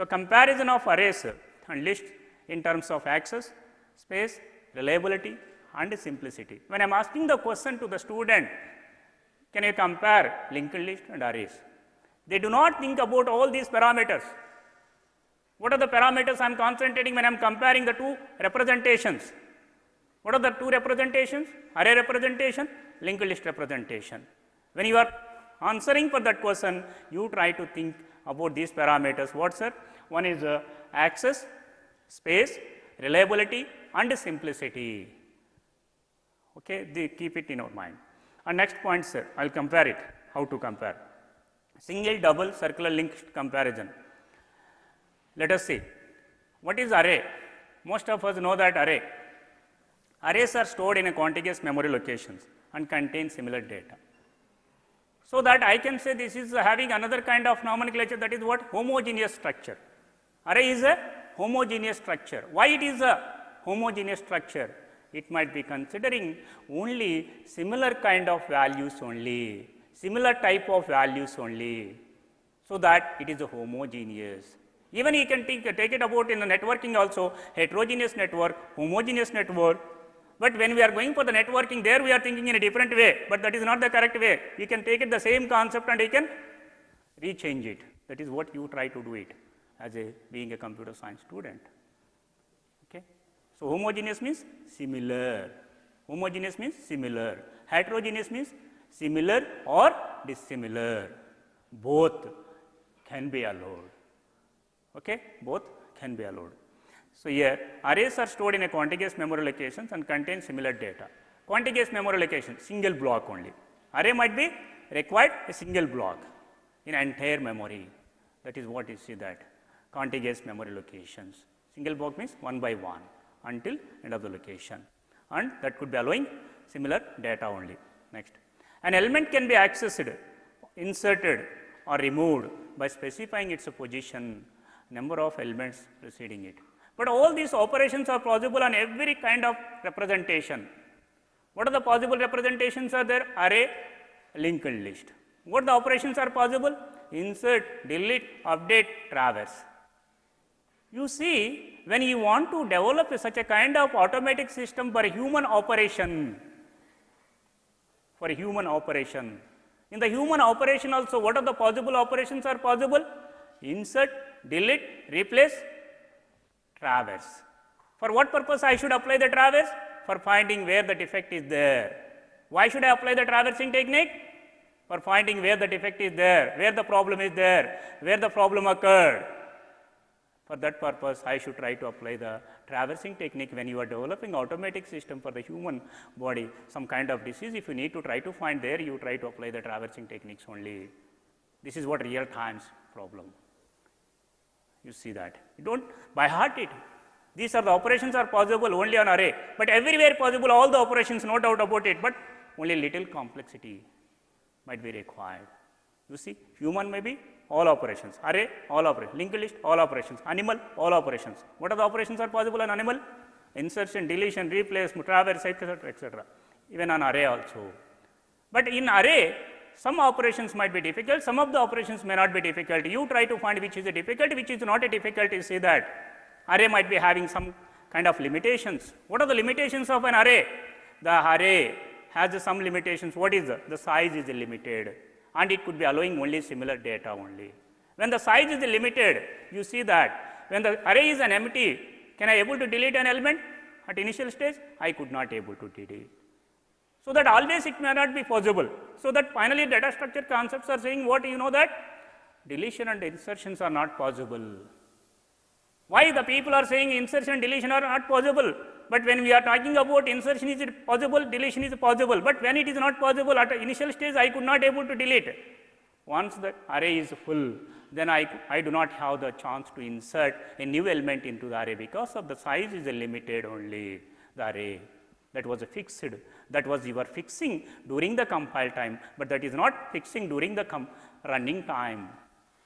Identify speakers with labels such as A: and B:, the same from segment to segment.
A: So, comparison of arrays and lists in terms of access, space, reliability and simplicity. When I am asking the question to the student, can you compare linked list and arrays? They do not think about all these parameters. What are the parameters I am concentrating when I am comparing the two representations? What are the two representations? Array representation, linked list representation. When you are answering for that question, you try to think about these parameters. What, sir? One is access, space, reliability and simplicity. Okay, they keep it in our mind. And next point, sir, I will compare it. How to compare? Single, double, circular linked comparison. Let us see. What is array? Most of us know that array. Arrays are stored in a contiguous memory locations and contain similar data. So that I can say this is having another kind of nomenclature, that is what? Homogeneous structure. Array is a homogeneous structure. Why it is a homogeneous structure? It might be considering only similar kind of values only, similar type of values only, so that it is a homogeneous. Even you can take it about in the networking also, heterogeneous network, homogeneous network. But when we are going for the networking, there we are thinking in a different way, but that is not the correct way. You can take it the same concept and you can rechange it. That is what you try to do it as being a computer science student. Okay. So, homogeneous means similar. Homogeneous means similar. Heterogeneous means similar or dissimilar. Both can be allowed. Okay. Both can be allowed. So, here arrays are stored in a contiguous memory locations and contain similar data. Contiguous memory location, single block only. Array might be required a single block in entire memory. That is what you see that. Contiguous memory locations. Single block means one by one until end of the location, and that could be allowing similar data only. Next, an element can be accessed, inserted or removed by specifying its position, number of elements preceding it. But all these operations are possible on every kind of representation. What are the possible representations are there? Array, linked list. What the operations are possible? Insert, delete, update, traverse. You see, when you want to develop such a kind of automatic system for human operation, in the human operation also, what are the possible operations are possible? Insert, delete, replace, traverse. For what purpose I should apply the traverse? For finding where the defect is there. Why should I apply the traversing technique? For finding where the defect is there, where the problem is there, where the problem occurred. For that purpose, I should try to apply the traversing technique when you are developing automatic system for the human body, some kind of disease. If you need to try to find there, you try to apply the traversing techniques only. This is what real times problem. You see that. You don't by heart it. These are the operations are possible only on array, but everywhere possible all the operations, no doubt about it, but only little complexity might be required. You see, human may be all operations, array, all operations, linked list, all operations, animal, all operations. What are the operations are possible on animal? Insertion, deletion, replace, traverse, etc., etc. Even on array also. But in array, some operations might be difficult, some of the operations may not be difficult. You try to find which is a difficult, which is not a difficult. You see that array might be having some kind of limitations. What are the limitations of an array? The array has some limitations. What is the size is limited, and it could be allowing only similar data only. When the size is limited, you see that when the array is an empty, can I able to delete an element at initial stage? I could not able to delete. So that always it may not be possible. So that finally data structure concepts are saying what you know that deletion and insertions are not possible. Why the people are saying insertion and deletion are not possible? But when we are talking about insertion is possible, deletion is possible. But when it is not possible at the initial stage, I could not able to delete. Once the array is full, then I do not have the chance to insert a new element into the array because of the size is limited only, the array. That was a fixed, that was you were fixing during the compile time, but that is not fixing during the running time,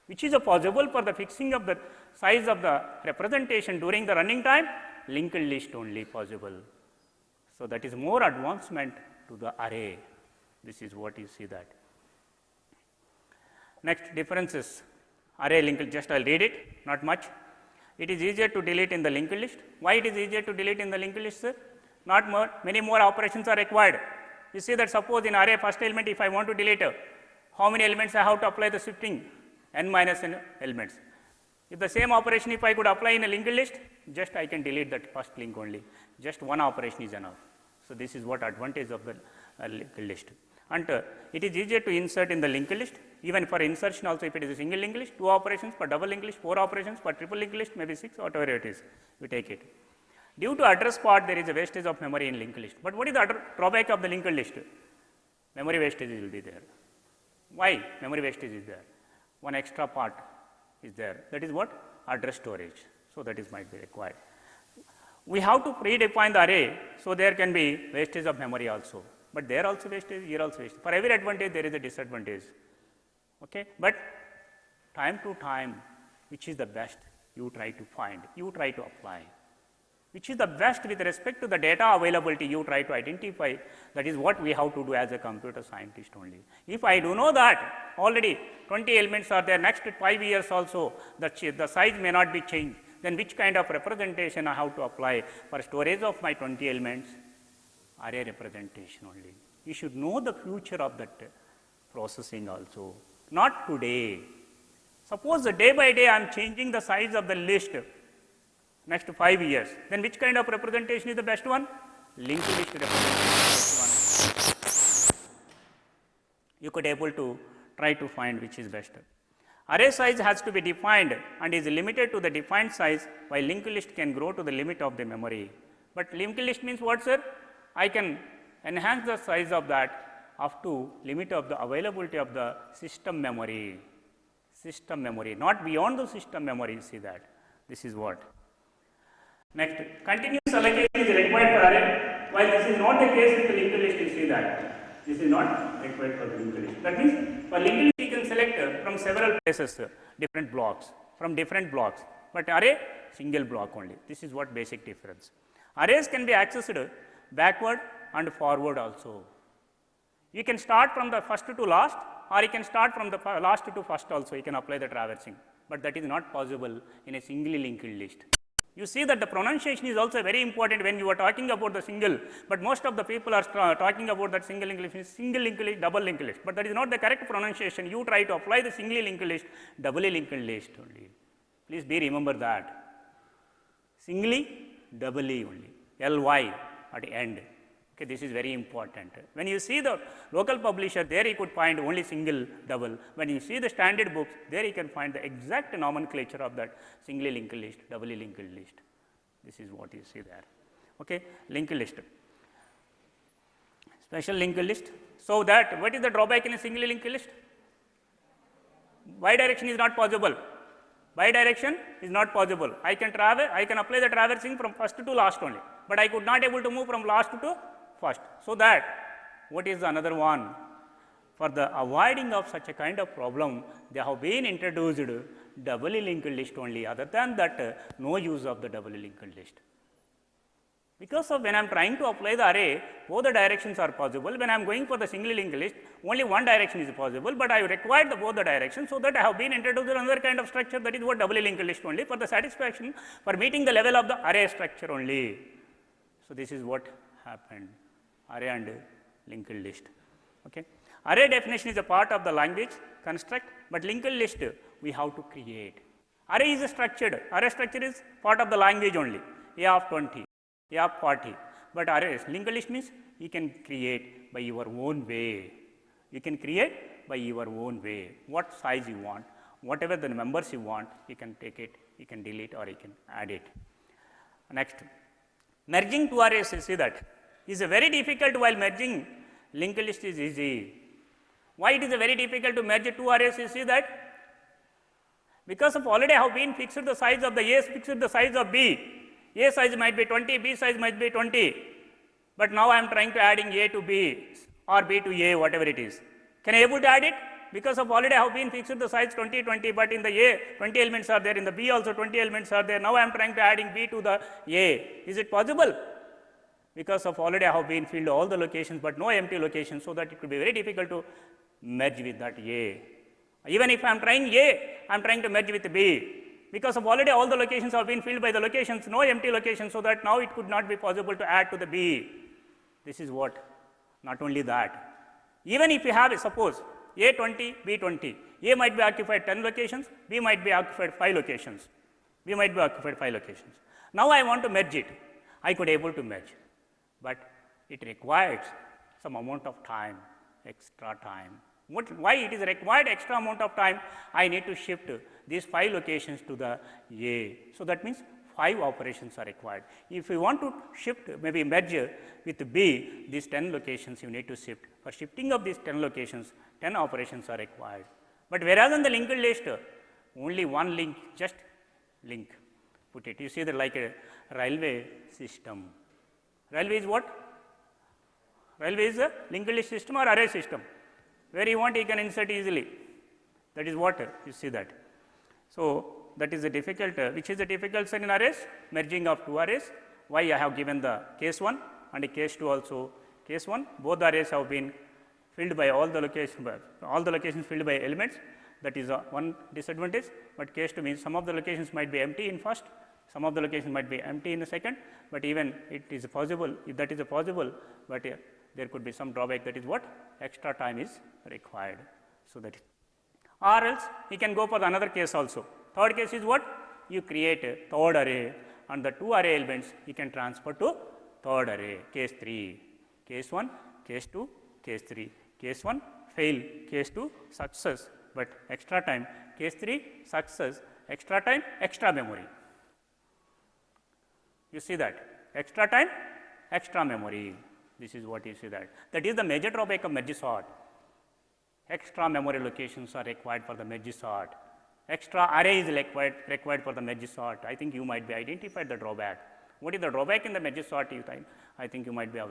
A: which is possible for the fixing of the size of the representation during the running time, linked list only possible. So that is more advancement to the array. This is what you see that. Next, differences array linked list, just I will read it, not much. It is easier to delete in the linked list. Why it is easier to delete in the linked list, sir? Not more, many more operations are required. You see that suppose in array first element, if I want to delete, how many elements I have to apply the shifting? N minus n elements. If the same operation if I could apply in a linked list, just I can delete that first link only. Just one operation is enough. So this is what advantage of the linked list. And it is easier to insert in the linked list. Even for insertion also, if it is a single linked list, 2 operations, for double linked list, 4 operations, for triple linked list, maybe 6, whatever it is, we take it. Due to address part, there is a wastage of memory in linked list. But what is the drawback of the linked list? Memory wastage will be there. Why memory wastage is there? One extra part is there. That is what? Address storage. So that is might be required. We have to predefine the array, so there can be wastage of memory also. But there also wastage, here also wastage. For every advantage, there is a disadvantage. Okay? But time to time, which is the best, you try to find, you try to apply. Which is the best with respect to the data availability, you try to identify. That is what we have to do as a computer scientist only. If I do know that already 20 elements are there, next 5 years also, the size may not be changed, then which kind of representation I have to apply for storage of my 20 elements? Array representation only. You should know the future of that processing also, not today. Suppose day by day I am changing the size of the list next 5 years, then which kind of representation is the best one? Linked list representation is the best one. You could able to try to find which is best. Array size has to be defined and is limited to the defined size, while linked list can grow to the limit of the memory. But linked list means what, sir? I can enhance the size of that up to limit of the availability of the system memory. System memory, not beyond the system memory, see that. This is what. Next, continuous allocation is required for array, while this is not the case with the linked list, you see that. This is not required for the linked list. That means, for linked list, you can select from several places, different blocks, from different blocks. But array, single block only. This is what basic difference. Arrays can be accessed backward and forward also. You can start from the first to last, or you can start from the last to first also, you can apply the traversing. But that is not possible in a singly linked list. You see that the pronunciation is also very important when you are talking about the single, but most of the people are talking about that single linked list, double linked list, but that is not the correct pronunciation. You try to apply the singly linked list, doubly linked list only. Please be remember that. Singly, doubly only, ly at the end. Okay, this is very important. When you see the local publisher, there you could find only single, double. When you see the standard books, there you can find the exact nomenclature of that singly linked list, doubly linked list. This is what you see there. Okay, linked list. Special linked list. So that, what is the drawback in a singly linked list? Bidirection is not possible. Bidirection is not possible. I can apply the traversing from first to last only, but I could not able to move from last to first. So that, what is another one? For the avoiding of such a kind of problem, they have been introduced doubly linked list only. Other than that, no use of the doubly linked list. Because of when I am trying to apply the array, both the directions are possible. When I am going for the singly linked list, only one direction is possible, but I require both the directions, so that I have been introduced another kind of structure, that is what doubly linked list only, for the satisfaction, for meeting the level of the array structure only. So this is what happened, array and linked list. Okay. Array definition is a part of the language construct, but linked list we have to create. Array is structured. Array structure is part of the language only. A of 20, A of 40. But arrays, linked list means you can create by your own way. You can create by your own way. What size you want, whatever the numbers you want, you can take it, you can delete or you can add it. Next, merging two arrays, you see that is very difficult, while merging linked list is easy. Why it is very difficult to merge two arrays, you see that? Because of already have been fixed the size of the A, fixed the size of B. A size might be 20, B size might be 20, but now I am trying to adding A to B or B to A, whatever it is. Can I able to add it? Because of already have been fixed the size 20, 20, but in the A 20 elements are there, in the B also 20 elements are there. Now I am trying to adding B to the A. Is it possible? Because of already have been filled all the locations, but no empty locations, so that it could be very difficult to merge with that A. Even if I am trying A, I am trying to merge with B. Because of already all the locations have been filled by the locations, no empty locations, so that now it could not be possible to add to the B. This is what. Not only that. Even if you have, suppose, A 20, B 20, A might be occupied 10 locations, B might be occupied 5 locations. B might be occupied 5 locations. Now I want to merge it. I could able to merge, but it requires some amount of time, extra time. Why it is required extra amount of time? I need to shift these 5 locations to the A. So that means 5 operations are required. If you want to shift, maybe merge with B, these 10 locations you need to shift. For shifting of these 10 locations, 10 operations are required. But whereas in the linked list, only one link, just link, put it. You see that like a railway system. Railway is what? Railway is a linked list system or array system. Where you want, you can insert easily. That is what you see that. So that is a difficult, which is a difficult in arrays, merging of 2 arrays. Why I have given the case 1 and case 2 also. Case 1, both the arrays have been filled by all the locations filled by elements. That is one disadvantage, but case 2 means some of the locations might be empty in first, some of the locations might be empty in the second, but even it is possible, if that is possible, but there could be some drawback, that is what extra time is required. So that is, or else you can go for the another case also. Third case is what? You create a third array and the 2 array elements you can transfer to third array, case 3, case 1, case 2, case 3, case 1 fail, case 2 success, but extra time, case 3 success, extra time, extra memory. You see that, extra time, extra memory, this is what you see that. That is the major drawback of merge sort. Extra memory locations are required for the merge sort. Extra array is required for the merge sort. I think you might be identified the drawback. What is the drawback in the merge sort? I think you might be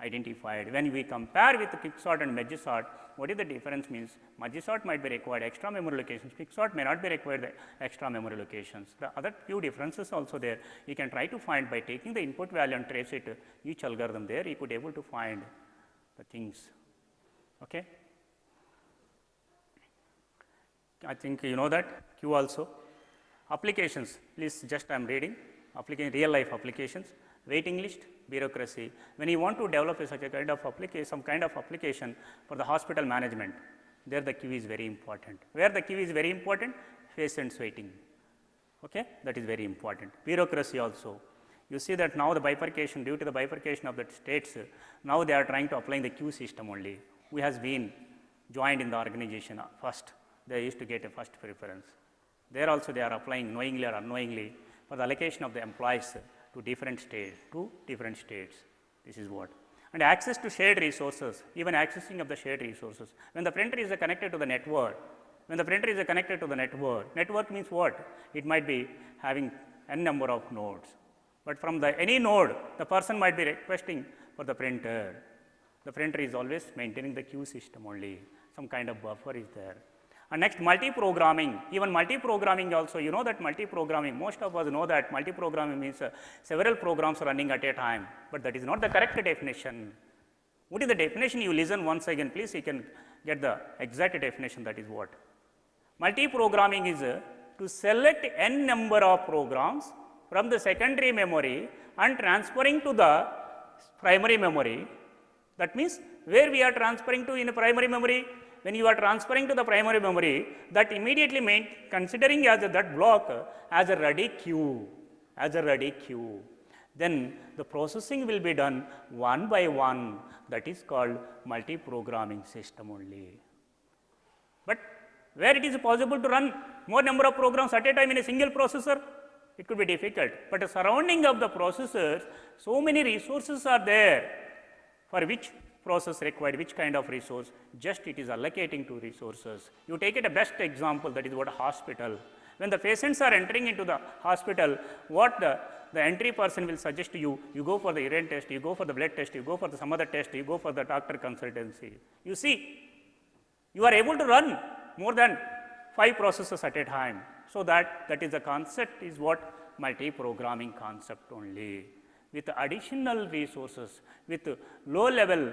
A: identified. When we compare with the quicksort and merge sort, what is the difference means? Merge sort might be required extra memory locations, quicksort may not be required the extra memory locations. The other few differences also there, you can try to find by taking the input value and trace it, each algorithm there, you could able to find the things. Okay. I think you know that. Q also. Applications, please just I am reading, real life applications, waiting list, bureaucracy. When you want to develop such a kind of application, some kind of application for the hospital management, there the queue is very important. Where the queue is very important? Patients waiting. Okay, that is very important. Bureaucracy also. You see that now the bifurcation, due to the bifurcation of the states, now they are trying to apply the queue system only. Who has been joined in the organization first, they used to get a first preference. There also they are applying knowingly or unknowingly for the allocation of the employees to different states, This is what. And access to shared resources, even accessing of the shared resources. When the printer is connected to the network, network means what? It might be having n number of nodes. But from any node, the person might be requesting for the printer. The printer is always maintaining the queue system only. Some kind of buffer is there. And next, multi-programming. Even multi-programming also, you know that multi-programming, most of us know that multi-programming means several programs running at a time, but that is not the correct definition. What is the definition? You listen once again, please, you can get the exact definition, that is what. Multi-programming is to select n number of programs from the secondary memory and transferring to the primary memory. That means, where we are transferring to in a primary memory? When you are transferring to the primary memory, that immediately considering as that block as a ready queue, then the processing will be done one by one. That is called multi-programming system only. But where it is possible to run more number of programs at a time in a single processor, it could be difficult. But the surrounding of the processors, so many resources are there for which process required which kind of resource, just it is allocating to resources. You take it a best example, that is what a hospital. When the patients are entering into the hospital, what the entry person will suggest to you, you go for the urine test, you go for the blood test, you go for some other test, you go for the doctor consultancy. You see, you are able to run more than 5 processes at a time. So that is the concept, is what multi-programming concept only. With additional resources, with low level